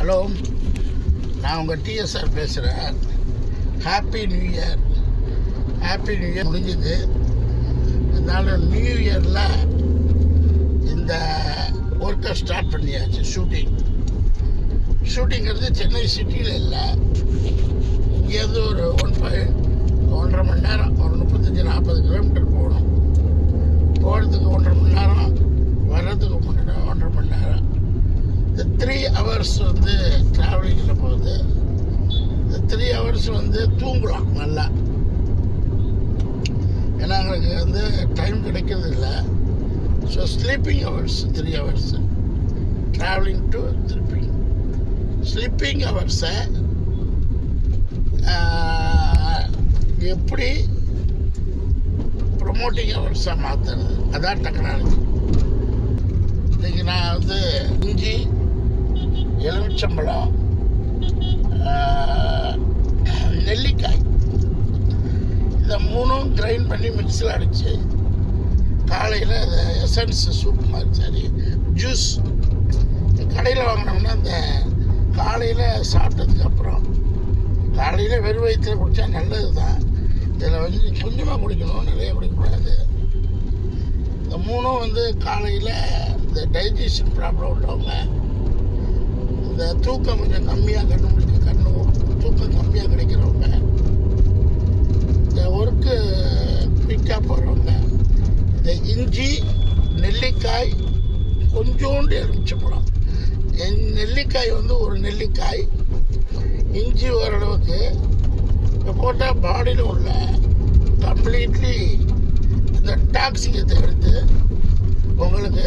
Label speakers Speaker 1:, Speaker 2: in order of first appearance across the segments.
Speaker 1: Hello, நான் உங்கள் TSR பேசுகிறேன். Happy new year. Happy new year முடிஞ்சுது. இருந்தாலும் நியூ இயரில் இந்த ஒர்க்கை ஸ்டார்ட் பண்ணியாச்சு. ஷூட்டிங்கிறது சென்னை சிட்டியில் இல்லை, இங்கேருந்து ஒரு 1.5 மணி நேரம், ஒரு 35-40 கிலோமீட்டர் போகணும். போகிறதுக்கு 1.5 மணி நேரம், வர்றதுக்கு 1.5 மணி நேரம். இந்த 3 hours வந்து ட்ராவலிங்கில் போகுது. இந்த 3 hours வந்து தூங்கலாம் நல்லா. ஏன்னா எங்களுக்கு வந்து டைம் கிடைக்கிறது இல்லை. So sleeping hours 3 hours, travelling to sleeping ஹவர்ஸை எப்படி ப்ரொமோட்டிங் ஹவர்ஸாக மாற்றுறது, அதான் டெக்னாலஜி. இன்றைக்கி நான் வந்து இஞ்சி, எலுமிச்சம்பழம், நெல்லிக்காய் இதை 3 கிரைண்ட் பண்ணி மிக்ஸில் அடித்து காலையில் அதை எசன்ஸ் சூப் மாதிரி, சரி ஜூஸ் கடையில் வாங்கினோம்னா அந்த காலையில் சாப்பிட்டதுக்கப்புறம் காலையில் வெறும் வயிற்றில் குடித்தா நல்லது தான். இதில் வந்து கொஞ்சமாக குடிக்கணும், நிறைய குடிக்கக்கூடாது. இந்த 3 வந்து காலையில் இந்த டைஜஷன் ப்ராப்ளம் உள்ளவங்க, இந்த தூக்கம் கொஞ்சம் கம்மியாக தூக்கம் கம்மியாக கிடைக்கிறவங்க, இந்த ஒர்க்கு பிக்காக போகிறவங்க, இந்த இஞ்சி, நெல்லிக்காய், கொஞ்சோண்டு எலுமிச்சம்பழம். நெல்லிக்காய் வந்து ஒரு நெல்லிக்காய், இஞ்சி ஓரளவுக்கு போட்டால் பாடியில் உள்ள கம்ப்ளீட்லி இந்த டாக்ஸிகத்தை எடுத்து உங்களுக்கு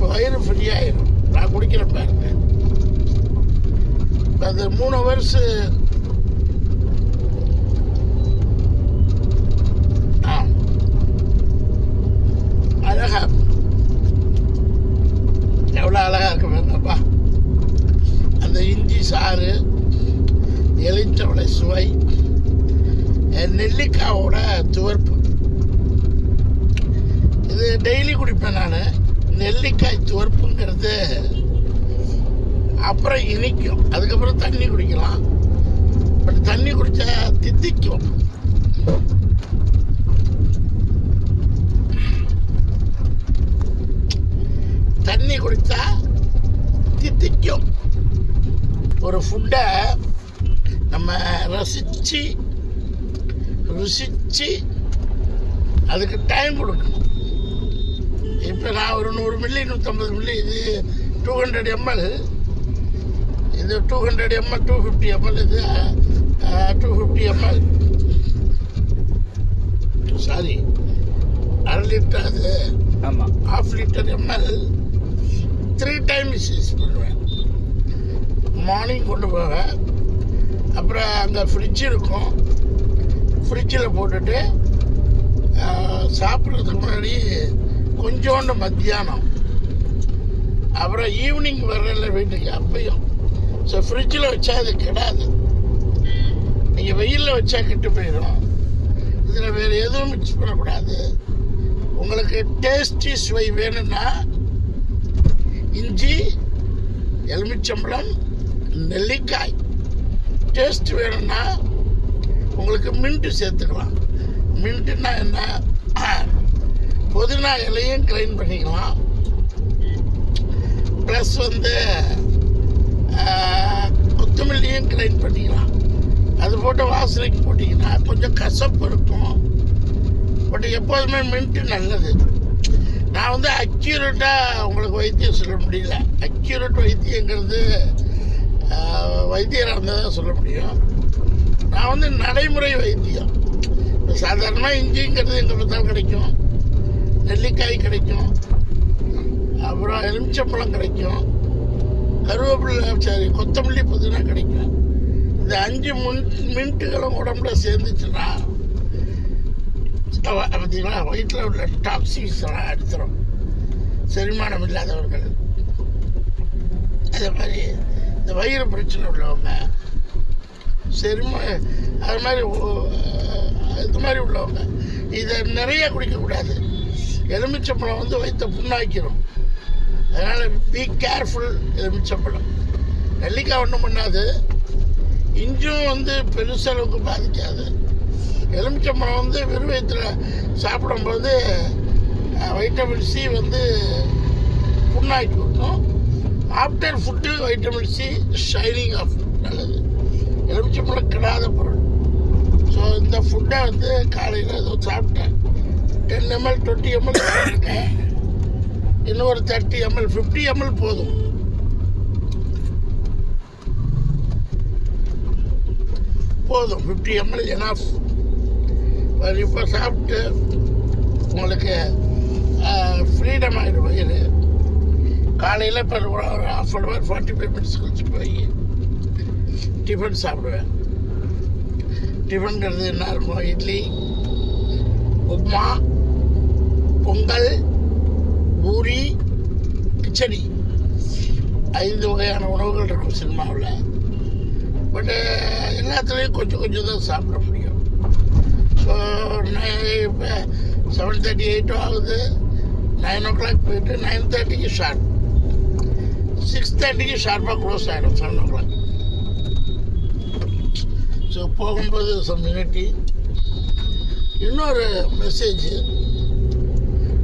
Speaker 1: வயிறு ஃப்ரீயாயிடும். நான் குடிக்கிற பாருங்க, அது 3 hours அழகா, எவ்வளோ அழகாக இருக்கு பாருங்கப்பா. அந்த இஞ்சி சாறு, எலுமிச்சம்பழ சுவை, நெல்லிக்காயோட துவர்ப்பு, இது டெய்லி குடிப்பேன் நான். நெல்லிக்காய் துவர்ப்புங்கிறது அப்புறம் இனிக்கும், அதுக்கப்புறம் தண்ணி குடிக்கலாம். பட் தண்ணி குடித்தா தித்திக்கும். தண்ணி குடித்தா தித்திக்கும். ஒரு ஃபுட்டை நம்ம ருசிச்சு அதுக்கு டைம் கொடுக்கணும். இப்போ நான் ஒரு 100 மில்லி 150 மில்லி, இது 200 ml, இது 200 ml 250 ml, இது 250 ml, சாரி 1/2 லிட்டர், அது ஆமாம் 1/2 லிட்டர் ml 3 times யூஸ் பண்ணுவேன். மார்னிங் கொண்டு போவேன், அப்புறம் அங்கே ஃப்ரிட்ஜ் இருக்கும், ஃப்ரிட்ஜில் போட்டுட்டு சாப்பிட்றதுக்கு முன்னாடி கொஞ்சோண்டு மத்தியானம், அப்புறம் ஈவினிங் வரல வீட்டுக்கு அப்பையும். ஸோ ஃப்ரிட்ஜில் வச்சா அது கெடாது. நீங்கள் வெயிலில் வச்சா கெட்டு போயிடும். இதில் வேறு எதுவும் மிக்ஸ் பண்ணக்கூடாது. உங்களுக்கு டேஸ்டி சுவை வேணும்னா இஞ்சி, எலுமிச்சம்பழம், நெல்லிக்காய். டேஸ்ட் வேணும்னா உங்களுக்கு மின்ட்டு சேர்த்துக்கலாம். மின்ட்டுன்னா என்ன, புதினா இலையும் கிரைண்ட் பண்ணிக்கலாம். ப்ளஸ் வந்து கொத்தமல்லியும் கிரைண்ட் பண்ணிக்கலாம். அது போட்டு வாசனைக்கு போட்டிங்கன்னா கொஞ்சம் கசப்பு இருக்கும். பட் எப்போதுமே மின்ட்டு நல்லது. நான் வந்து அக்யூரேட்டாக உங்களுக்கு வைத்தியம் சொல்ல முடியல. அக்யூரேட் வைத்தியங்கிறது வைத்தியராக இருந்தால் தான் சொல்ல முடியும். நான் வந்து நடைமுறை வைத்தியம். சாதாரணமாக இஞ்சிங்கிறது எங்கே பார்த்தாலும் கிடைக்கும், நெல்லிக்காய் கிடைக்கும், அப்புறம் எலுமிச்சம்பழம் கிடைக்கும், கருவேப்பிலை, சரி கொத்தமல்லி, புதினா கிடைக்கும். இந்த 5 மின்ட்டுகளும் உடம்புல சேர்ந்துச்சுன்னா பார்த்தீங்களா, வயிற்றில் உள்ள டாக்ஸிக்ஸ் எல்லாம் எடுத்துரும். செரிமானம் இல்லாதவர்கள், அதே மாதிரி இந்த வயிறு பிரச்சனை உள்ளவங்க, அது மாதிரி இது மாதிரி உள்ளவங்க இதை நிறைய குடிக்கக்கூடாது. எலுமிச்சம்பழம் வந்து வயிற்றை புண்ணாக்கிடும். அதனால் பி கேர்ஃபுல் எலுமிச்சம்பழம். நெல்லிக்காய் ஒன்றும் பண்ணாது, இஞ்சும் வந்து பெருசளவுக்கு பாதிக்காது. எலுமிச்சம்பழம் வந்து வெறும் வயிற்றில் சாப்பிடும்போது வைட்டமின் சி வந்து புண்ணாக்கி விட்டோம். After food vitamin C shining off நல்லது. எலுமிச்சம்பழம் கிடாத பொருள். ஸோ இந்த ஃபுட்டை வந்து காலையில் ஏதோ சாப்பிட்டேன். 10 ml 20 ml சாப்பிட்டேன். இன்னும் ஒரு 30 ml 50 ml போதும். போதும் 50 ml எனாஃப். இப்போ சாப்பிட்டு உங்களுக்கு ஃப்ரீடம் ஆகிடும் வயிறு. காலையில் இப்போ ஒரு ½ hour 45 minutes கழிச்சு போய் டிஃபன் சாப்பிடுவேன். டிஃபனுங்கிறது என்ன இருக்கும்? இட்லி, உப்மா, பொங்கல், பூரி, கிச்சடி, 5 வகையான உணவுகள் இருக்கும் சினிமாவில். பட்டு எல்லாத்துலேயும் கொஞ்சம் கொஞ்சம் தான் சாப்பிட முடியும். ஸோ இப்போ 7:30 8 ஆகுது. 9 o'clock போயிட்டு 9:30க்கு ஷார்ப், 6:30க்கு ஷார்ப்பாக க்ளோஸ் ஆகிடும் 7 o'clock. ஸோ போகும்போது கம்யூனிட்டி. இன்னொரு மெசேஜ்,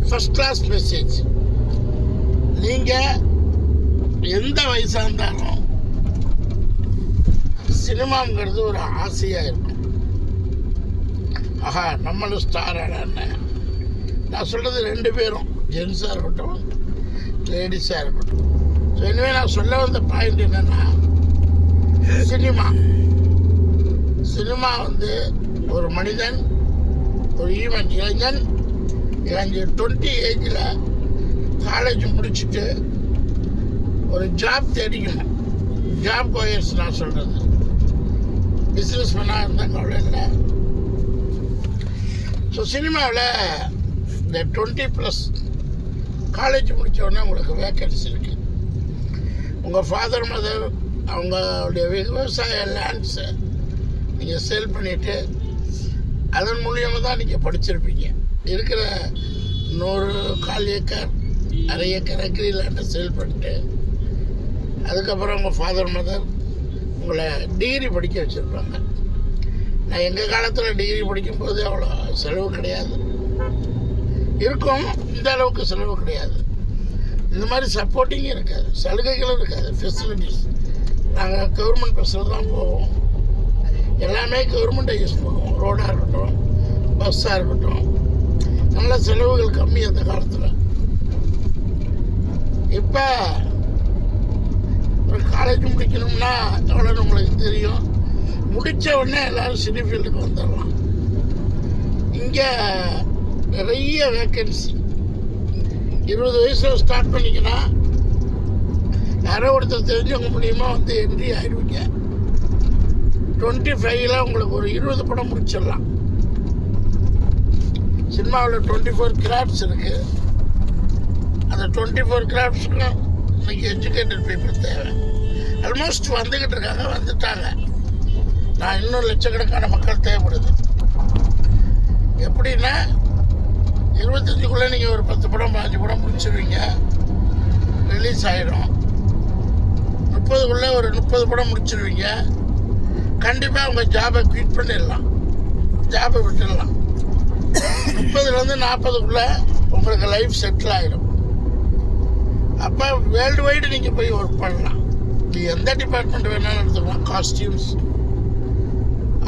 Speaker 1: ஃபஸ்ட் கிளாஸ் மெசேஜ். நீங்கள் எந்த வயசாக இருந்தாலும் சினிமாங்கிறது ஒரு ஆசையாக இருக்கும். ஆஹா, நம்மளும் ஸ்டார் ஆடான்னு. நான் சொல்கிறது 2 பேரும், ஜென்ஸாக இருக்கட்டும் லேடிஸாக இருக்கட்டும். ஸோ எனவே நான் சொல்ல வந்த பாயிண்ட் என்னென்னா, சினிமா வந்து ஒரு மனிதன், ஒரு இளைஞன் 20 ஏஜில் காலேஜ் முடிச்சுட்டு ஒரு ஜாப் தேடிக்கணும். ஜாப் கோயர்ஸ் நான் சொல்கிறது. பிஸ்னஸ் மேனாக இருந்தால் கவலை இல்லை. ஸோ சினிமாவில் இந்த 20+ காலேஜ் முடித்தோடனே உங்களுக்கு வேக்கன்சி இருக்குது. உங்கள் ஃபாதர் மதர் அவங்களுடைய விவசாய லேண்ட்ஸை நீங்கள் சேல் பண்ணிவிட்டு அதன் மூலியமாக தான் நீங்கள் படிச்சிருப்பீங்க. இருக்கிற 100 1/4 ஏக்கர் 1/2 ஏக்கர் அக்ரி லேண்டை சேல் பண்ணிட்டு அதுக்கப்புறம் உங்கள் ஃபாதர் மதர் உங்களை டிகிரி படிக்க வச்சுருப்பாங்க. நான் எங்கள் காலத்தில் டிகிரி படிக்கும்போது அவ்வளோ செலவு கிடையாது. இருக்கும், இந்த அளவுக்கு செலவு கிடையாது. இந்த மாதிரி சப்போர்ட்டிங்கும் இருக்காது, சலுகைகளும் இருக்காது, ஃபெசிலிட்டிஸ். நாங்கள் கவர்மெண்ட் பஸ்ஸில் தான் போவோம். எல்லாமே கவர்மெண்ட்டை யூஸ் பண்ணுவோம். ரோடாக இருக்கட்டும், பஸ்ஸாக இருக்கட்டும். நல்ல செலவுகள் கம்மி அந்த காலத்தில். இப்போ ஒரு காலேஜ் முடிக்கணும்னா எவ்வளோன்னு உங்களுக்கு தெரியும். முடித்த உடனே எல்லோரும் சினி ஃபீல்டுக்கு வந்துடலாம். இங்கே நிறைய வேக்கன்சி. 20 வயசில் ஸ்டார்ட் பண்ணிங்கன்னா யாரோ ஒருத்தர் தெரிஞ்சவங்க மூலியமாக வந்து என்ட்ரி ஆகிடுவீங்க. 25ல் உங்களுக்கு ஒரு 20 படம் முடிச்சிடலாம். சினிமாவில் 24 கிராஃப்ட்ஸ் இருக்குது. அந்த 24 கிராஃப்ட்ஸுக்கும் இன்றைக்கி எஜுகேட்டட் பீப்புள் தேவை. ஆல்மோஸ்ட் வந்துட்டாங்க. நான் இன்னும் லட்சக்கணக்கான மக்கள் தேவைப்படுது. எப்படின்னா 25க்குள்ளே நீங்கள் ஒரு 10 படம் 5 படம் முடிச்சிடுவீங்க, ரிலீஸ் ஆகிடும். 30க்குள்ளே ஒரு 30 படம் முடிச்சிடுவீங்க. கண்டிப்பாக உங்கள் ஜாபை குவிட் பண்ணிடலாம், ஜாபை விட்டுடலாம். 30லேருந்து 40க்குள்ளே உங்களுக்கு லைஃப் செட்டில் ஆகிடும். அப்போ வேர்ல்டு வைடு நீங்கள் போய் ஒர்க் பண்ணலாம். இது எந்த டிபார்ட்மெண்ட் வேணாலும் எடுத்துக்கலாம். காஸ்டியூம்ஸ்,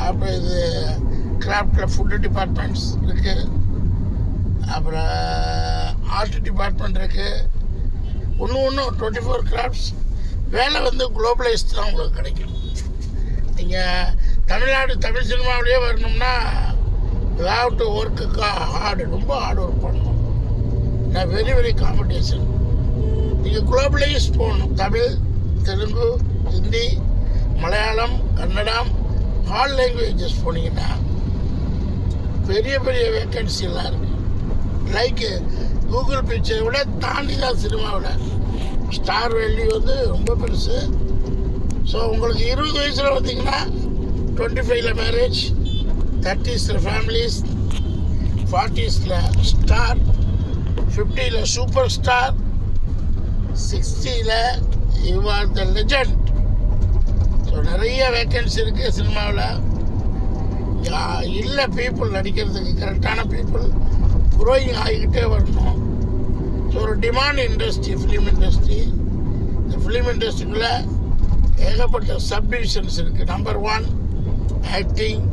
Speaker 1: அப்புறம் இது கிராஃப்டில் ஃபுட்டு டிபார்ட்மெண்ட்ஸ் இருக்குது, அப்புறம் ஆர்ட் டிபார்ட்மெண்ட் இருக்குது. ஒன்று 24 கிராஃப்ட்ஸ். வேலை வந்து குளோபலைஸ் தான் உங்களுக்கு கிடைக்கும். நீங்கள் தமிழ் சினிமாவிலேயே வரணும்னா you have to work hard, ரொம்ப ஹார்ட் ஒர்க் பண்ணணும். நான் வெரி காம்படிஷன். நீங்கள் குளோபலைஸ் போகணும். தமிழ், தெலுங்கு, ஹிந்தி, மலையாளம், கன்னடம், ஆல் லாங்குவேஜஸ் போனீங்கன்னா பெரிய வேக்கன்சிலாம் இருக்குது. லைக்கு கூகுள் பிக்சரை விட தாண்டி தான் சினிமாவில் ஸ்டார் வேல்யூ வந்து ரொம்ப பெருசு. ஸோ உங்களுக்கு 20 வயசில் பார்த்தீங்கன்னா 25ல் மேரேஜ், 30ஸில் ஃபேமிலிஸ், 40ஸில் ஸ்டார், 50ல் சூப்பர் ஸ்டார், 60ல் you are the legend. So நிறைய வேக்கன்சி இருக்குது சினிமாவில். இல்லை பீப்புள் நடிக்கிறதுக்கு கரெக்டான பீப்புள் க்ரோயிங் ஆகிக்கிட்டே வரணும். ஸோ ஒரு டிமாண்ட் இண்டஸ்ட்ரி ஃபிலிம் இண்டஸ்ட்ரி. இந்த ஃபிலிம் இண்டஸ்ட்ரிக்குள்ளே ஏகப்பட்ட சப்டிவிஷன்ஸ் இருக்குது. Number 1 acting,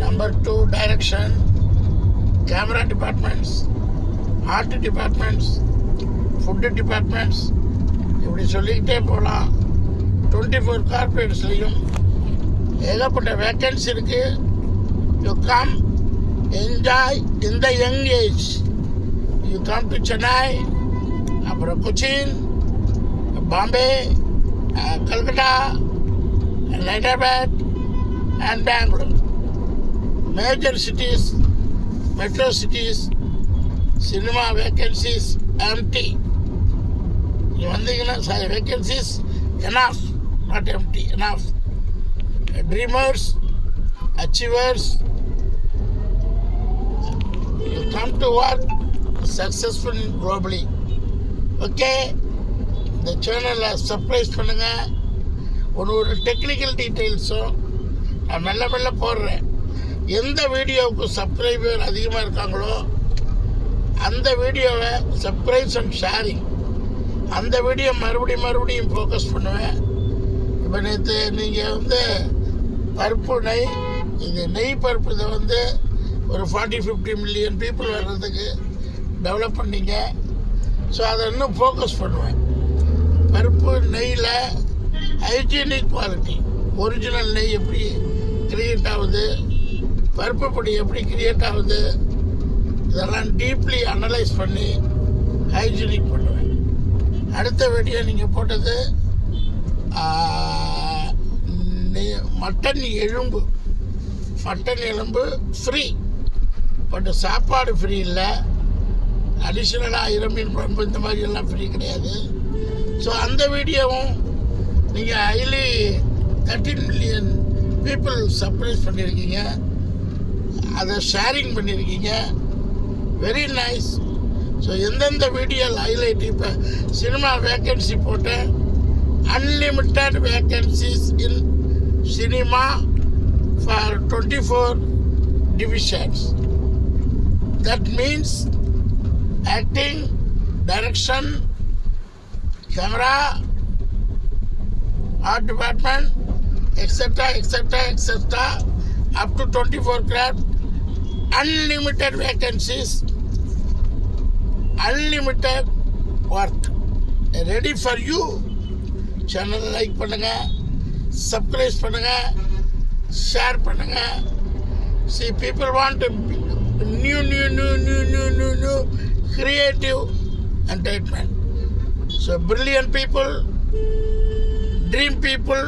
Speaker 1: number 2 direction, camera departments, art departments, food departments, இப்படி சொல்லிக்கிட்டே போகலாம். 24 கார்பரேட்ஸ்லேயும் ஏகப்பட்ட வேக்கன்சி இருக்குது. You come enjoy in the young age. You come to Chennai, அப்புறம் Cochin, Bombay, Calcutta, Hyderabad and Bangalore. Major cities, metro cities, cinema vacancies empty. You வந்தீங்கன்னா vacancies enough, not empty, enough. Dreamers, achievers, you come to work successful globally. Okay, இந்த சேனலை subscribe பண்ணுங்க. ஒரு technical டீட்டெயில்ஸும் நான் மெல்ல போடுறேன். எந்த வீடியோவுக்கு சப்ஸ்கிரைபர் அதிகமாக இருக்காங்களோ அந்த வீடியோவை சப்ஸ்கிரைப்ஸ் அண்ட் ஷேரிங், அந்த வீடியோ மறுபடியும் ஃபோக்கஸ் பண்ணுவேன். இப்போ நேற்று நீங்கள் பருப்பு நெய், இது நெய் பருப்பு இதை ஒரு 40-50 மில்லியன் பீப்புள் வர்றதுக்கு டெவலப் பண்ணிங்க. ஸோ அதை இன்னும் ஃபோக்கஸ் பண்ணுவேன். பருப்பு நெய்யில் ஹைஜீனிக் குவாலிட்டி, ஒரிஜினல் நெய் எப்படி கிரியேட் ஆகுது, பருப்பு பொடி எப்படி கிரியேட் ஆகுது, இதெல்லாம் டீப்லி அனலைஸ் பண்ணி ஹைஜீனிக் பண்ணுவேன். அடுத்த வீடியோ நீங்கள் போட்டது மட்டன் எலும்பு ஃப்ரீ, பட் சாப்பாடு ஃப்ரீ இல்லை. அடிஷ்னலாக இரமீன் குழம்பு இந்த மாதிரி எல்லாம் ஃப்ரீ கிடையாது. ஸோ அந்த வீடியோவும் நீங்கள் ஹைலி 13 மில்லியன் பீப்புள் சப்ஸ்கிரைப் பண்ணியிருக்கீங்க, அதை ஷேரிங் பண்ணியிருக்கீங்க. Very nice. ஸோ எந்தெந்த வீடியோவில் ஹைலைட், இப்போ சினிமா வேக்கன்சி போட்டேன். Unlimited vacancies in cinema for 24 divisions. That means acting, direction, camera, art department, etc. up to 24 craft. Unlimited vacancies, unlimited work ready for you. Channel like பண்ணுங்க, subscribe பண்ணுங்க, share பண்ணுங்க. See, people want a new creative entertainment. So brilliant people, dream people,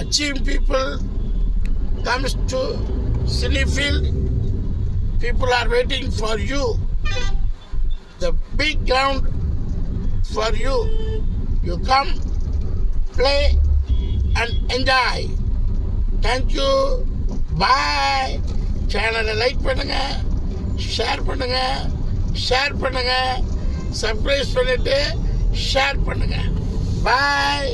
Speaker 1: achieve people comes to Cinefield. People are waiting for you. The big ground for you. You come, play and enjoy. Thank you. Bye. சேனலை like பண்ணுங்க, share பண்ணுங்க, subscribe பண்ணிட்டு share பண்ணுங்க. பாய்.